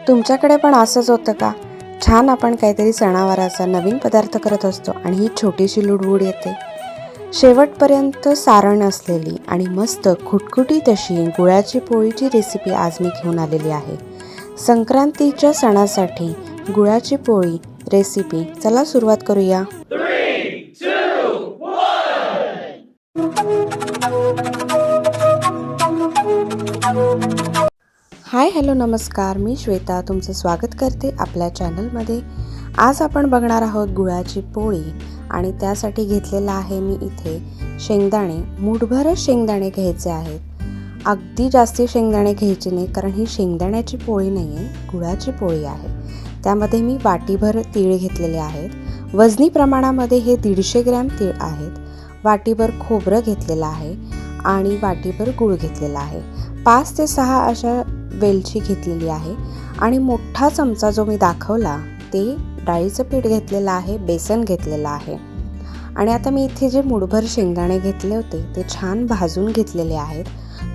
तुमच्याकडे पण असंच होतं का? छान आपण काहीतरी सणावाराचा नवीन पदार्थ करत असतो आणि ही छोटीशी लुडबुड येते. शेवटपर्यंत सारण असलेली आणि मस्त खुटखुटीत अशी गुळाची पोळीची रेसिपी आज मी घेऊन आलेली आहे. संक्रांतीच्या सणासाठी गुळाची पोळी रेसिपी. चला सुरुवात करूया. 3, 2, 1. हाय हॅलो नमस्कार, मी श्वेता तुमचं स्वागत करते आपल्या चॅनलमध्ये. आज आपण बघणार आहोत गुळाची पोळी आणि त्यासाठी घेतलेला आहे मी इथे शेंगदाणे. मूठभरच शेंगदाणे घ्यायचे आहेत. अगदी जास्ती शेंगदाणे घ्यायचे नाही, कारण ही शेंगदाण्याची पोळी नाही आहे, गुळाची पोळी आहे. त्यामध्ये मी वाटीभर तीळ घेतलेले आहेत. वजनी प्रमाणामध्ये हे 150 ग्रॅम तीळ आहेत. वाटीभर खोबरं घेतलेलं आहे आणि वाटीभर गूळ घेतलेला आहे. 5 ते 6 अशा वेलची घेतलेली आहे आणि मोठा चमचा जो मी दाखवला ते डाळीचं पीठ घेतलेलं आहे, बेसन घेतलेलं आहे. आणि आता मी इथे जे मूठभर शेंगदाणे घेतले होते ते छान भाजून घेतलेले आहेत.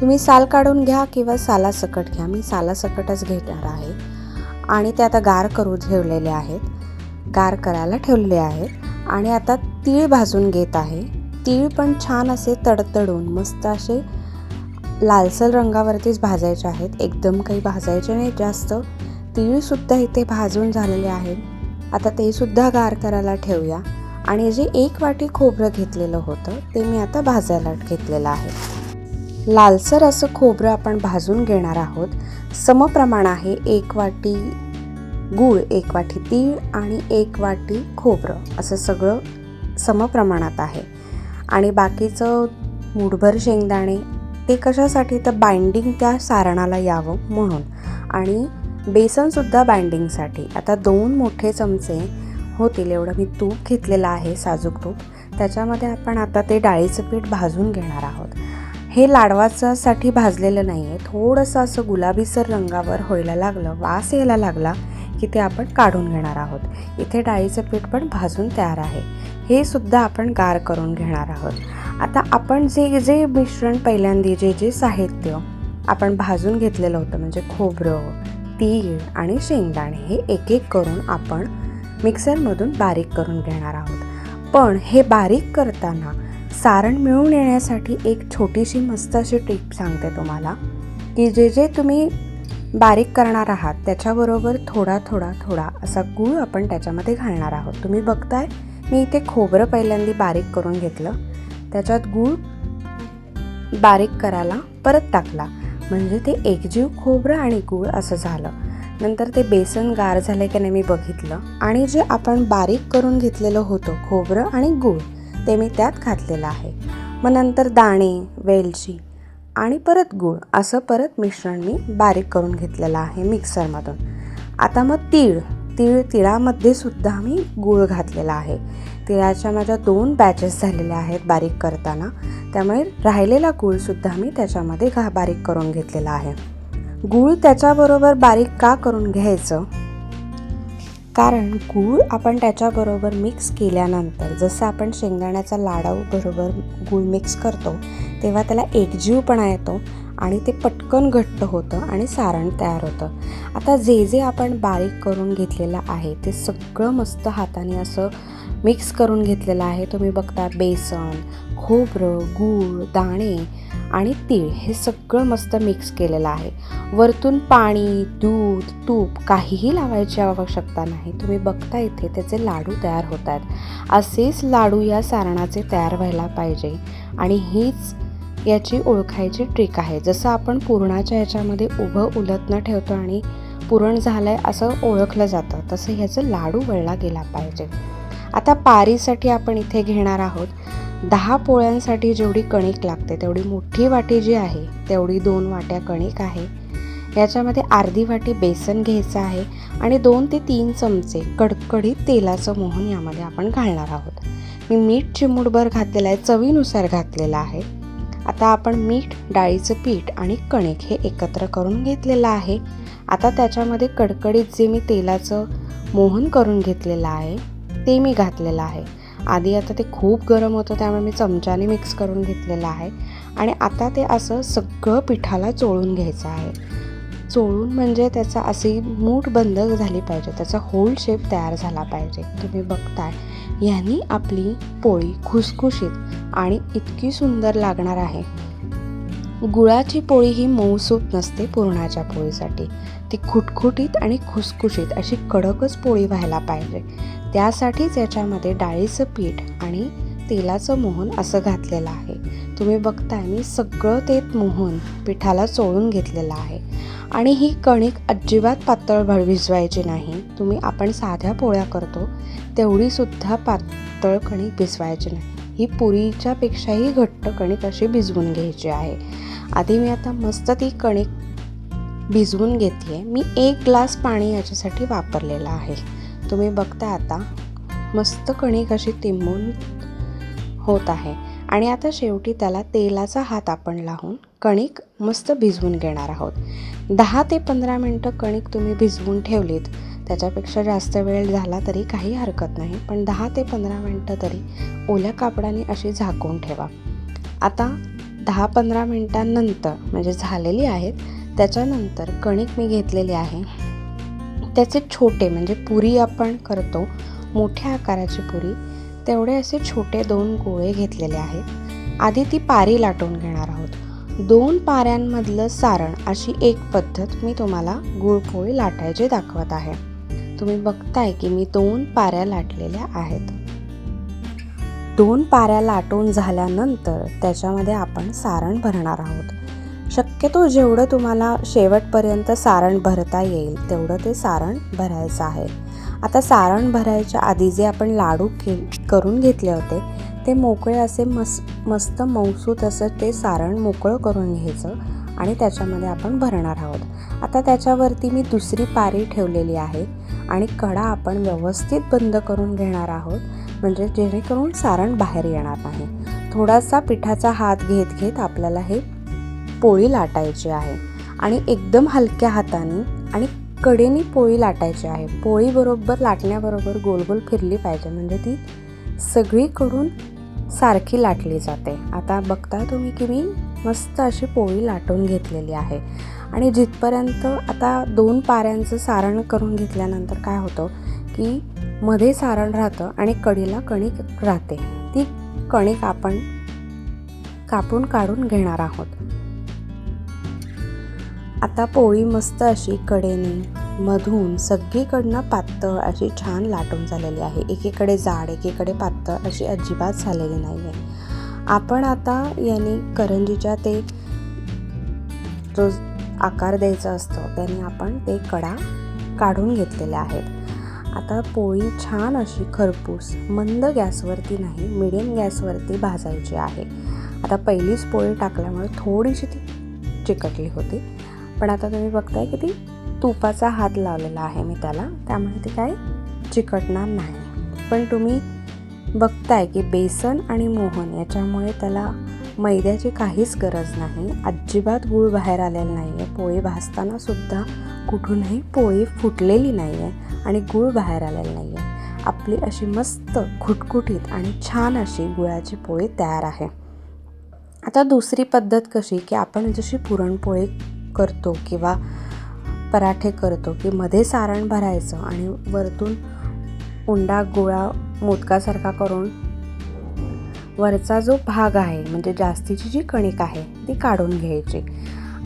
तुम्ही साल काढून घ्या किंवा सालासकट घ्या. मी सालासकटच घेणार आहे. आणि ते आता गार करू ठेवलेले आहेत, गार करायला ठेवलेले आहेत. आणि आता तीळ भाजून घेत आहे. तीळ पण छान असे तडतडून मस्त असे लालसर रंगावरतीच भाजायचे आहेत, एकदम काही भाजायचे नाही जास्त. तीळसुद्धा इथे भाजून झालेले आहेत. आता ते सुद्धा गार करायला ठेवूया. आणि जे 1 वाटी खोबरं घेतलेलं होतं ते मी आता भाजायला घेतलेलं आहे. लालसर असं खोबरं आपण भाजून घेणार आहोत. समप्रमाण आहे. 1 वाटी गूळ, 1 वाटी तीळ आणि 1 वाटी खोबरं, असं सगळं समप्रमाणात आहे. आणि बाकीचं मूठभर शेंगदाणे ते कशासाठी, तर बाइंडिंग त्या सारणाला यावं म्हणून. आणि बेसनसुद्धा बाइंडिंगसाठी. आता 2 मोठे चमचे होतील एवढं मी तूप घेतलेलं आहे, साजूक तूप. त्याच्यामध्ये आपण आता ते डाळीचं पीठ भाजून घेणार आहोत. हे लाडवासाठी भाजलेलं नाही आहे. थोडंसं असं गुलाबीसर रंगावर व्हायला लागलं, वास यायला लागला की ते आपण काढून घेणार आहोत. इथे डाळीचं पीठ पण भाजून तयार आहे. हे सुद्धा आपण गार करून घेणार आहोत. आता आपण जे मिश्रण पहिल्यांदा जे साहित्य आपण भाजून घेतलेलं होतं, म्हणजे खोबरं, तीळ आणि शेंगदाणे, हे एक एक करून आपण मिक्सरमधून बारीक करून घेणार आहोत. पण हे बारीक करताना सारण मिळून येण्यासाठी एक छोटीशी मस्त अशी टिप सांगते तुम्हाला, की जे तुम्ही बारीक करणार आहात त्याच्याबरोबर थोडा थोडा थोडा असा गूळ आपण त्याच्यामध्ये घालणार आहोत. तुम्ही बघताय मी इथे खोबरं पहिल्यांदा बारीक करून घेतलं, त्याच्यात गूळ बारीक करायला परत टाकला, म्हणजे ते एकजीव खोबरं आणि गूळ असं झालं. नंतर ते बेसन गार झाले की नाही मी बघितलं आणि जे आपण बारीक करून घेतलेलं होतं खोबरं आणि गूळ ते मी त्यात घातलेलं आहे. मग नंतर दाणे, वेलची आणि परत गूळ असं परत मिश्रण मी बारीक करून घेतलेलं आहे मिक्सरमधून. आता मग तिळामध्ये सुद्धा मी गूळ घातलेला आहे. तिळाच्या माझ्या 2 बॅचेस झालेल्या आहेत बारीक करताना, त्यामुळे राहिलेला गूळसुद्धा मी त्याच्यामध्ये बारीक करून घेतलेला आहे. गूळ त्याच्याबरोबर बारीक का करून घ्यायचं, कारण गूळ आपण त्याच्याबरोबर मिक्स केल्यानंतर जसं आपण शेंगदाण्याचा लाडू बरोबर गूळ मिक्स करतो तेव्हा त्याला एकजीवपणा येतो आणि ते पटकन घट्ट होतं आणि सारण तयार होतं. आता जे आपण बारीक करून घेतलेलं आहे ते सगळं मस्त हाताने असं मिक्स करून घेतलेलं आहे. तुम्ही बघता बेसन, खोबरं, गूळ, दाणे आणि तीळ हे सगळं मस्त मिक्स केलेलं आहे. वरतून पाणी, दूध, तूप काहीही लावायची आवश्यकता नाही. तुम्ही बघता इथे त्याचे लाडू तयार होत आहेत. असेच लाडू या सारणाचे तयार व्हायला पाहिजे आणि हीच याची ओळखायची ट्रिक आहे. जसं आपण पुरणाच्या ह्याच्यामध्ये उभं उलत न ठेवतो आणि पुरण झालंय असं ओळखलं जातं, तसं ह्याचं लाडू वळला गेला पाहिजे. आता पारीसाठी आपण इथे घेणार आहोत 10 पोळ्यांसाठी जेवढी कणिक लागते तेवढी मोठी वाटी जी आहे तेवढी 2 वाट्या कणिक आहे. याच्यामध्ये अर्धी वाटी बेसन घ्यायचं आहे आणि 2 ते 3 चमचे कडकडीत तेलाचं मोहन यामध्ये आपण घालणार आहोत. मी मीठ चिमूटभर घातलेलं आहे, चवीनुसार घातलेलं आहे. आता आपण मीठ, डाळीचं पीठ आणि कणिक हे एकत्र करून घेतलेलं आहे. आता त्याच्यामध्ये कडकडीत जे मी तेलाचं मोहन करून घेतलेलं आहे ते मी घातलेलं आहे. आधी आता ते खूप गरम होतं त्यामुळे मी चमच्याने मिक्स करून घेतलेलं आहे. आणि आता ते असं सगळं पिठाला चोळून घ्यायचं आहे. चोळून म्हणजे त्याचा अशी मूठ बंद झाली पाहिजे, त्याचा होल शेप तयार झाला पाहिजे. तुम्ही बघताय ह्यानी आपली पोळी खुसखुशीत आणि इतकी सुंदर लागणार आहे. गुळाची पोळी ही मऊसूत नसते पुरणाच्या पोळीसाठी. ती खुटखुटीत आणि खुसखुशीत अशी कडकच पोळी व्हायला पाहिजे. त्यासाठीच याच्यामध्ये डाळीचं पीठ आणि तेलाचं मोहन असं घातलेलं आहे. तुम्ही बघताय मी सगळं ते मोहन पिठाला चोळून घेतलेलं आहे. आणि ही कणिक अजिबात पातळ भिजवायची नाही. आपण साध्या पोळ्या करतो तेवढीसुद्धा पातळ कणिक भिजवायची नाही. ही पुरीच्या पेक्षाही घट्ट कणिक अशी भिजवून घ्यायची आहे. आधी मी आता मस्त ती कणिक भिजवून घेते. मी 1 ग्लास पाणी याच्यासाठी वापरलेलं आहे. तुम्ही बघता आता मस्त कणिक अशी तिंबून होत आहे. आणि आता शेवटी त्याला तेलाचा हात आपण लावून कणिक मस्त भिजवून घेणार आहोत. 10 ते 15 मिनटं कणिक तुम्ही भिजवून ठेवलीत, त्याच्यापेक्षा जास्त वेळ झाला तरी काही हरकत नाही, पण 10 ते 15 मिनटं तरी ओल्या कापडाने अशी झाकून ठेवा. आता 10-15 मिनटांनंतर म्हणजे झालेली आहेत, त्याच्यानंतर कणिक मी घेतलेली आहे. त्याचे छोटे म्हणजे पुरी आपण करतो मोठ्या आकाराची पुरी, तेवढे असे छोटे 2 गोळे घेतलेले आहेत. आधी ती पारी लाटून घेणार आहोत. 2 पाऱ्यांमधलं सारण अशी एक पद्धत मी तुम्हाला गुळपोळी लाटायची दाखवत आहे. तुम्ही बघताय की मी 2 पाऱ्या लाटलेल्या आहेत. 2 पाऱ्या लाटून झाल्यानंतर त्याच्यामध्ये आपण सारण भरणार आहोत. शक्यतो जेवढं तुम्हाला शेवटपर्यंत सारण भरता येईल तेवढं ते सारण भरायचं आहे. आता सारण भरायच्या आधी जे आपण लाडू करून घेतले होते ते मोकळे असे मस्त मऊसूत असं ते सारण मोकळं करून घ्यायचं आणि त्याच्यामध्ये आपण भरणार आहोत. आता त्याच्यावरती मी दुसरी पारी ठेवलेली आहे आणि कडा आपण व्यवस्थित बंद करून घेणार आहोत, म्हणजे जेणेकरून सारण बाहेर येणार नाही. थोडासा पिठाचा हात घेत आपल्याला हे पोळी लाटायची आहे आणि एकदम हलक्या हाताने आणि कडेने पोळी लाटायची आहे. पोळी बरोबर लाटण्याबरोबर गोल गोल फिरली पाहिजे, म्हणजे ती सगळीकडून सारखी लाटली जाते. आता बघता तुम्ही की मी मस्त अशी पोळी लाटून घेतलेली आहे. आणि जिथपर्यंत आता 2 पाऱ्यांचं सारण करून घेतल्यानंतर काय होतं की मध्ये सारण राहतं आणि कडेला कणिक राहते. ती कणिक आपण कापून काढून घेणार आहोत. आता पोळी मस्त अशी कडेने मधून सगळीकडनं पातळ अशी छान लाटून झालेली आहे. एकीकडे जाड एकीकडे पातळ अशी अजिबात झालेली नाही आहे. आपण आता याने करंजीच्या ते जो आकार द्यायचा असतो त्याने आपण ते कडा काढून घेतलेले आहेत. आता पोळी छान अशी खरपूस मंद गॅसवरती नाही मिडियम गॅसवरती भाजायची आहे. आता पहिलीच पोळी टाकल्यामुळे थोडीशी ती चिकटली होती, पण आता तुम्ही बघताय की ती तुपाचा हात लावलेला आहे मी त्याला, त्यामुळे ती काय चिकटणार नाही. पण तुम्ही बघताय की बेसन आणि मोहन याच्यामुळे त्याला मैद्याची काहीच गरज नाही. अजिबात गूळ बाहेर आलेला नाही आहे. पोळी भाजताना सुद्धा कुठूनही पोळी फुटलेली नाही आहे आणि गूळ बाहेर आलेला नाही आहे. आपली अशी मस्त खुटखुटीत आणि छान अशी गुळाची पोळी तयार आहे. आता दुसरी पद्धत कशी की आपण जशी पुरणपोळी करतो किंवा पराठे करतो की मध्ये सारण भरायचं आणि वरतून उंडा गोळा मोदकासारखा करून वरचा जो भाग आहे म्हणजे जास्तीची जी कणिक आहे ती काढून घ्यायची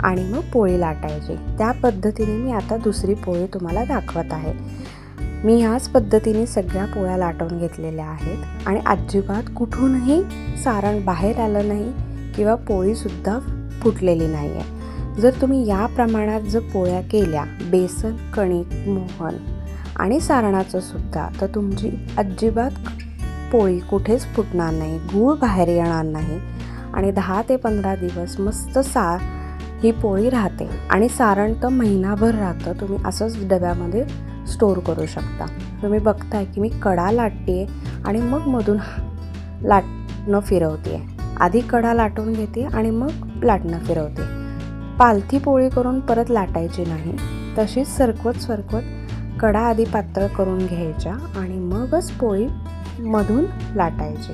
आणि मग पोळी लाटायची. त्या पद्धतीने मी आता दुसरी पोळी तुम्हाला दाखवत आहे. मी ह्याच पद्धतीने सगळ्या पोळ्या लाटून घेतलेल्या आहेत आणि अजिबात कुठूनही सारण बाहेर आलं नाही किंवा पोळीसुद्धा फुटलेली नाही आहे. जर तुम्ही या प्रमाणात जर पोळ्या केल्या बेसन कणिक मोहन आणि सारणाचं सुद्धा, तर तुमची अजिबात पोळी कुठेच फुटणार नाही, गूळ बाहेर येणार नाही आणि 10 ते 15 दिवस मस्त ही पोळी राहते आणि सारण तर महिनाभर राहतं. तुम्ही असंच डब्यामध्ये स्टोर करू शकता. तुम्ही बघताय की मी कडा लाटते आणि मग मधून लाटणं फिरवते. आधी कडा लाटून घेते आणि मग लाटणं फिरवते. पालथी पोळी करून परत लाटायची नाही, तशीच सरकवत कडा आधी पातळ करून घ्यायच्या आणि मगच पोळी मधून लाटायची.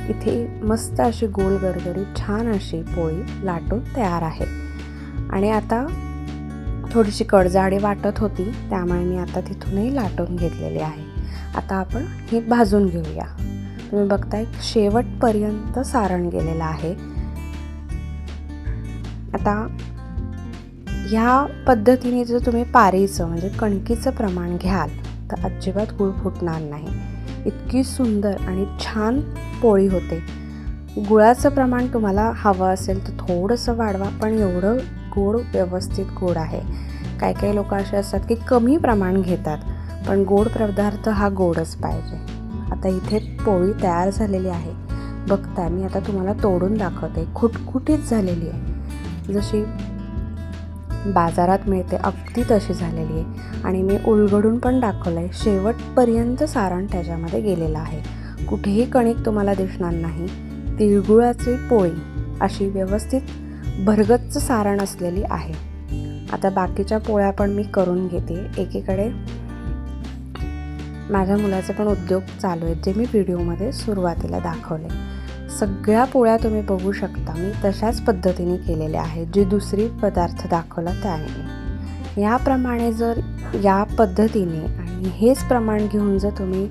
इथे मस्त अशी गोल गरगरीत छान अशी पोळी लाटून तयार आहे. आणि आता थोडीशी कडजाडी वाटत होती, त्यामुळे मी आता तिथूनही लाटून घेतलेली आहे. आता आपण हे भाजून घेऊया. तुम्ही बघताय शेवटपर्यंत सारण गेलेलं आहे. आता ह्या पद्धतीने जर तुम्ही पारीचं म्हणजे कणकीचं प्रमाण घ्याल तर अजिबात गूळ फुटणार नाही. इतकी सुंदर आणि छान पोळी होते. गुळाचं प्रमाण तुम्हाला हवं असेल तर थोडंसं वाढवा, पण एवढं गोड व्यवस्थित गोड आहे. काही काही लोक असे असतात की कमी प्रमाण घेतात, पण गोड पदार्थ हा गोडच पाहिजे. आता इथे पोळी तयार झालेली आहे. बघताय मी आता तुम्हाला तोडून दाखवते. खुटखुटीत झालेली आहे, जशी बाजारात मिळते अगदी तशी झालेली आहे. आणि मी उलगडून पण दाखवलं आहे. शेवटपर्यंत सारण त्याच्यामध्ये गेलेलं आहे. कुठेही कणिक तुम्हाला दिसणार नाही. तिळगुळाची पोळी अशी व्यवस्थित भरगच्च सारण असलेली आहे. आता बाकीच्या पोळ्या पण मी करून घेते. एकीकडे माझ्या मुलाचे पण उद्योग चालू आहेत, जे मी व्हिडिओमध्ये सुरुवातीला दाखवले. सगळ्या पोळ्या तुम्ही बघू शकता मी तशाच पद्धतीने केलेल्या आहेत, जी दुसरी पदार्थ दाखवला त्याने. याप्रमाणे जर या पद्धतीने आणि हेच प्रमाण घेऊन जर तुम्ही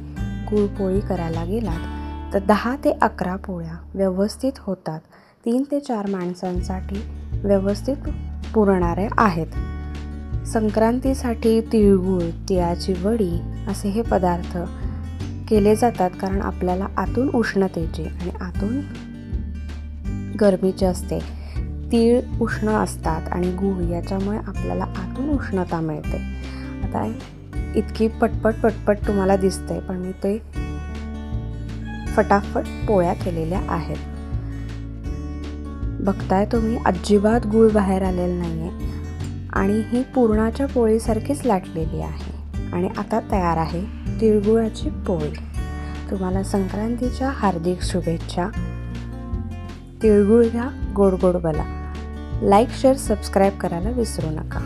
गुळपोळी करायला गेलात तर 10 ते 11 पोळ्या व्यवस्थित होतात. 3 ते 4 माणसांसाठी व्यवस्थित पुरणारे आहेत. संक्रांतीसाठी तिळगुळ, तिळाची वडी असे हे पदार्थ केले जातात, कारण आपल्याला आतून उष्णतेची आणि आतून गरमीची असते. तीळ उष्ण असतात आणि गूळ याच्यामुळे आपल्याला आतून उष्णता मिळते. आता इतकी पटपट तुम्हाला दिसते, पण मी ते फटाफट पोळ्या केलेल्या आहेत. बघताय तुम्ही अजिबात गूळ बाहेर आलेला नाही आहे आणि ही पुरणाच्या पोळीसारखीच लाटलेली आहे. आणि आता तयार आहे तिळगुळाची पोळी. तुम्हाला संक्रांतीच्या हार्दिक शुभेच्छा. तिळगुळ घ्या, गोड गोड बोला. लाईक, शेअर, सबस्क्राईब करायला विसरू नका.